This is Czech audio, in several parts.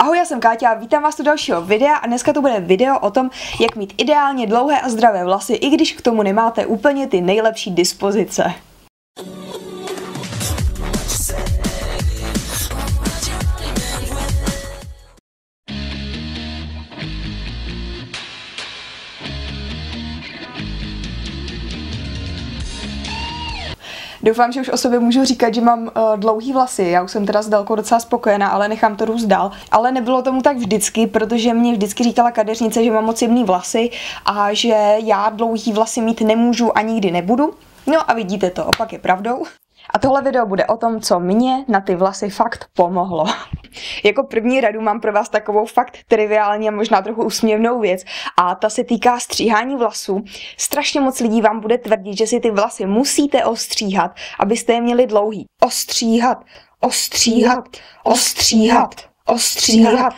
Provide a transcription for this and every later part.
Ahoj, já jsem Káťa a vítám vás u dalšího videa a dneska to bude video o tom, jak mít ideálně dlouhé a zdravé vlasy, i když k tomu nemáte úplně ty nejlepší dispozice. Doufám, že už o sobě můžu říkat, že mám dlouhý vlasy. Já už jsem teda s délkou docela spokojená, ale nechám to růst dál. Ale nebylo tomu tak vždycky, protože mě vždycky říkala kadeřnice, že mám moc jemný vlasy a že já dlouhý vlasy mít nemůžu a nikdy nebudu. No a vidíte to, opak je pravdou. A tohle video bude o tom, co mě na ty vlasy fakt pomohlo. Jako první radu mám pro vás takovou fakt triviální a možná trochu úsměvnou věc a ta se týká stříhání vlasů. Strašně moc lidí vám bude tvrdit, že si ty vlasy musíte ostříhat, abyste je měli dlouhý. Ostříhat,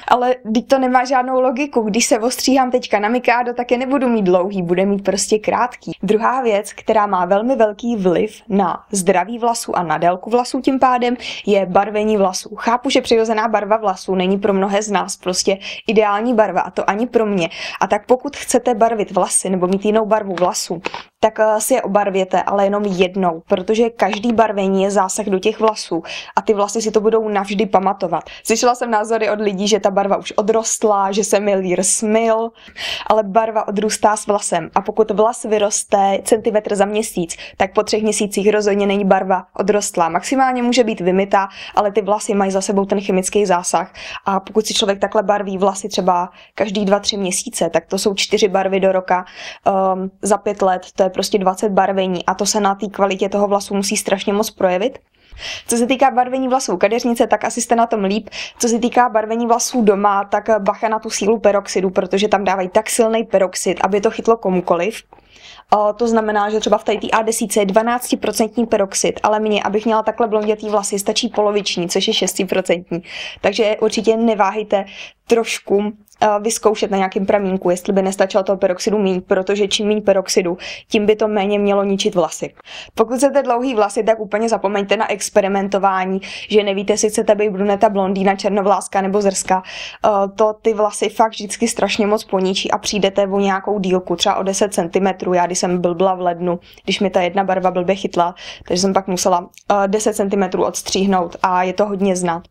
ale teď to nemá žádnou logiku. Když se ostříhám teďka na mikádo, tak je nebudu mít dlouhý, bude mít prostě krátký. Druhá věc, která má velmi velký vliv na zdraví vlasů a na délku vlasů tím pádem, je barvení vlasů. Chápu, že přirozená barva vlasů není pro mnohé z nás prostě ideální barva, a to ani pro mě. A tak pokud chcete barvit vlasy nebo mít jinou barvu vlasů, tak si je obarvěte, ale jenom jednou, protože každý barvení je zásah do těch vlasů a ty vlasy si to budou navždy pamatovat. Slyšela jsem názory od lidí, že ta barva už odrostla, že se milír smyl, ale barva odrůstá s vlasem a pokud vlas vyroste centimetr za měsíc, tak po 3 měsících rozhodně není barva odrostlá. Maximálně může být vymytá, ale ty vlasy mají za sebou ten chemický zásah a pokud si člověk takhle barví vlasy třeba každý 2-3 měsíce, tak to jsou 4 barvy do roka, za 5 let to je prostě 20 barvení a to se na té kvalitě toho vlasu musí strašně moc projevit. Co se týká barvení vlasů kadeřnice, tak asi jste na tom líp. Co se týká barvení vlasů doma, tak bacha na tu sílu peroxidu, protože tam dávají tak silný peroxid, aby to chytlo komukoliv. To znamená, že třeba v té A10 je 12% peroxid, ale mně, abych měla takhle blondětý vlasy, stačí poloviční, což je 6%. Takže určitě neváhejte trošku vyzkoušet na nějakém pramínku, jestli by nestačilo toho peroxidu mít, protože čím méně peroxidu, tím by to méně mělo ničit vlasy. Pokud chcete dlouhý vlasy, tak úplně zapomeňte na experimentování, že nevíte, jestli chcete být bruneta, blondýna, černovláska nebo zrska. To ty vlasy fakt vždycky strašně moc poničí a přijdete o nějakou dílku, třeba o 10 cm. Já když jsem blbla v lednu, když mi ta jedna barva blbě chytla, takže jsem pak musela 10 cm odstříhnout a je to hodně znát.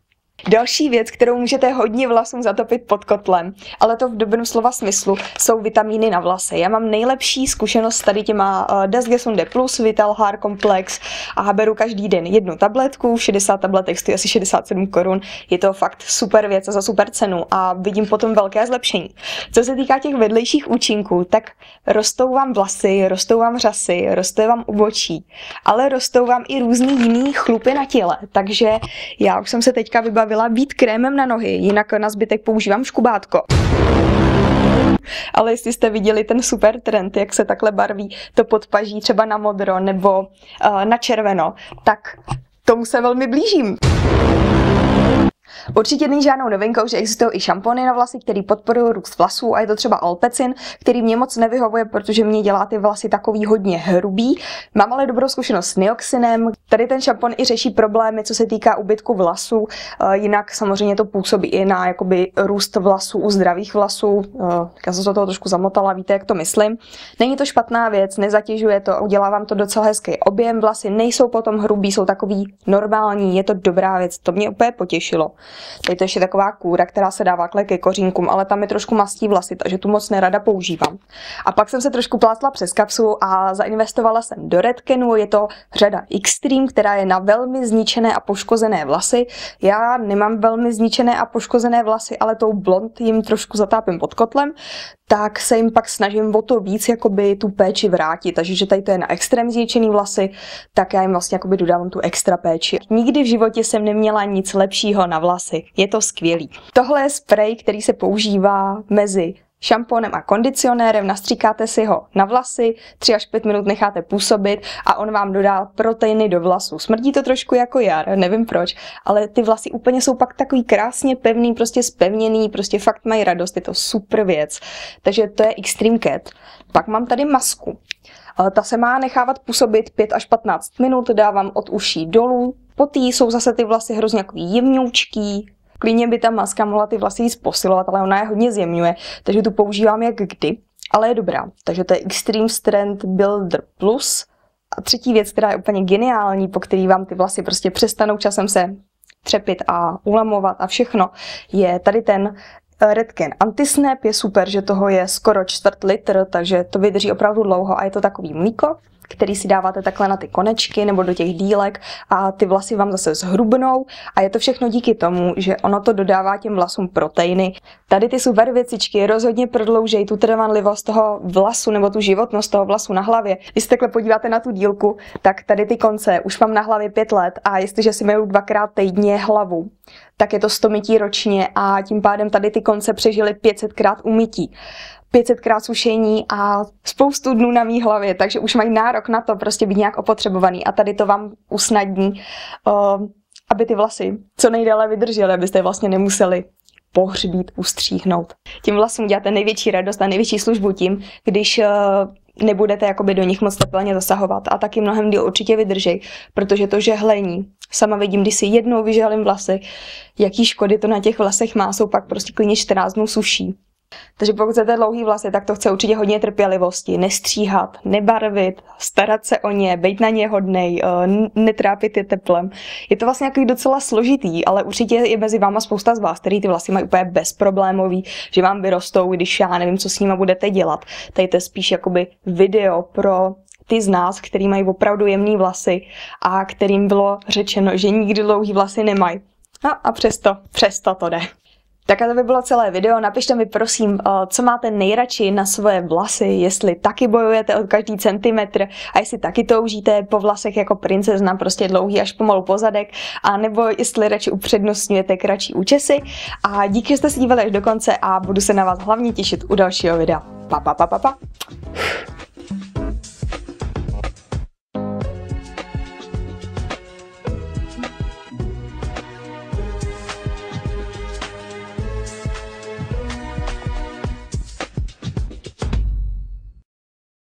Další věc, kterou můžete hodně vlasům zatopit pod kotlem, ale to v dobrém slova smyslu, jsou vitamíny na vlasy. Já mám nejlepší zkušenost s tady těma Desgesunde Plus, Vital Hair Complex a beru každý den 1 tabletku, 60 tabletek stojí asi 67 korun. Je to fakt super věc a za super cenu a vidím potom velké zlepšení. Co se týká těch vedlejších účinků, tak rostou vám vlasy, rostou vám řasy, roste vám obočí, ale rostou vám i různý jiný chlupy na těle, takže já už jsem se teďka vybavila být krémem na nohy, jinak na zbytek používám škubátko. Ale jestli jste viděli ten super trend, jak se takhle barví to podpaží třeba na modro nebo na červeno, tak tomu se velmi blížím. Určitě není žádnou novinkou, že existují i šampony na vlasy, které podporují růst vlasů a je to třeba Alpecin, který mě moc nevyhovuje, protože mě dělá ty vlasy takový hodně hrubý. Mám ale dobrou zkušenost s Nioxinem. Tady ten šampon i řeší problémy, co se týká úbytku vlasů, jinak samozřejmě to působí i na jakoby růst vlasů u zdravých vlasů. Já jsem se toho trošku zamotala, víte, jak to myslím. Není to špatná věc, nezatěžuje to, udělá vám to docela hezký objem, vlasy nejsou potom hrubý, jsou takový normální, je to dobrá věc, to mě úplně potěšilo. Tady to ještě taková kůra, která se dává ke kořínkům, ale tam je trošku mastí vlasy, takže tu moc nerada používám. A pak jsem se trošku plátla přes kapsu a zainvestovala jsem do Redkenu, je to řada Extreme, která je na velmi zničené a poškozené vlasy. Já nemám velmi zničené a poškozené vlasy, ale tou blond jim trošku zatápím pod kotlem, tak se jim pak snažím o to víc jakoby tu péči vrátit. Takže že tady to je na extrém zničený vlasy, tak já jim vlastně jakoby dodávám tu extra péči. Nikdy v životě jsem neměla nic lepšího na vlasy. Je to skvělý. Tohle je sprej, který se používá mezi šamponem a kondicionérem, nastříkáte si ho na vlasy, 3 až 5 minut necháte působit a on vám dodá proteiny do vlasů. Smrdí to trošku jako jar, nevím proč, ale ty vlasy úplně jsou pak takový krásně pevný, prostě zpevněný, prostě fakt mají radost, je to super věc. Takže to je Extreme Cat. Pak mám tady masku. Ta se má nechávat působit 5 až 15 minut, dávám od uší dolů. Po té jsou zase ty vlasy hrozně takový jemňoučký, Klidně by ta maska mohla ty vlasy víc posilovat, ale ona je hodně zjemňuje, takže tu používám jak kdy, ale je dobrá. Takže to je Extreme Strength Builder Plus. A třetí věc, která je úplně geniální, po který vám ty vlasy prostě přestanou časem se třepit a ulamovat a všechno, je tady ten Redken Anti-Snap. Je super, že toho je skoro 1/4 litr, takže to vydrží opravdu dlouho a je to takový mlíko, který si dáváte takhle na ty konečky nebo do těch dílek a ty vlasy vám zase zhrubnou a je to všechno díky tomu, že ono to dodává těm vlasům proteiny. Tady ty super věcičky rozhodně prodloužejí tu trvanlivost toho vlasu nebo tu životnost toho vlasu na hlavě. Když se takhle podíváte na tu dílku, tak tady ty konce už mám na hlavě 5 let a jestliže si myju 2krát týdně hlavu, tak je to 100 mytí ročně a tím pádem tady ty konce přežily 500krát umytí. 500krát sušení a spoustu dnů na mý hlavě, takže už mají nárok na to prostě být nějak opotřebovaný a tady to vám usnadní, aby ty vlasy co nejdéle vydržely, abyste je vlastně nemuseli pohřbít, ustříhnout. Tím vlasům děláte největší radost a největší službu tím, když nebudete jakoby do nich moc tepelně zasahovat a taky mnohem díl určitě vydržej, protože to žehlení, sama vidím, když si jednou vyžehlím vlasy, jaký škody to na těch vlasech má, jsou pak prostě klidně 14 dnů suší. Takže pokud chcete dlouhý vlasy, tak to chce určitě hodně trpělivosti, nestříhat, nebarvit, starat se o ně, být na ně hodnej, netrápit je teplem. Je to vlastně jako docela složitý, ale určitě je mezi váma spousta z vás, který ty vlasy mají úplně bezproblémový, že vám vyrostou, když já nevím, co s nima budete dělat. Tady to je spíš jakoby video pro ty z nás, který mají opravdu jemný vlasy a kterým bylo řečeno, že nikdy dlouhý vlasy nemají. No a přesto to jde. Tak a to by bylo celé video. Napište mi prosím, co máte nejradši na svoje vlasy, jestli taky bojujete o každý centimetr a jestli taky toužíte po vlasech jako princezna, prostě dlouhý až pomalu po zadek, a nebo jestli radši upřednostňujete kratší účesy. A díky, že jste se dívali až do konce a budu se na vás hlavně těšit u dalšího videa. Pa.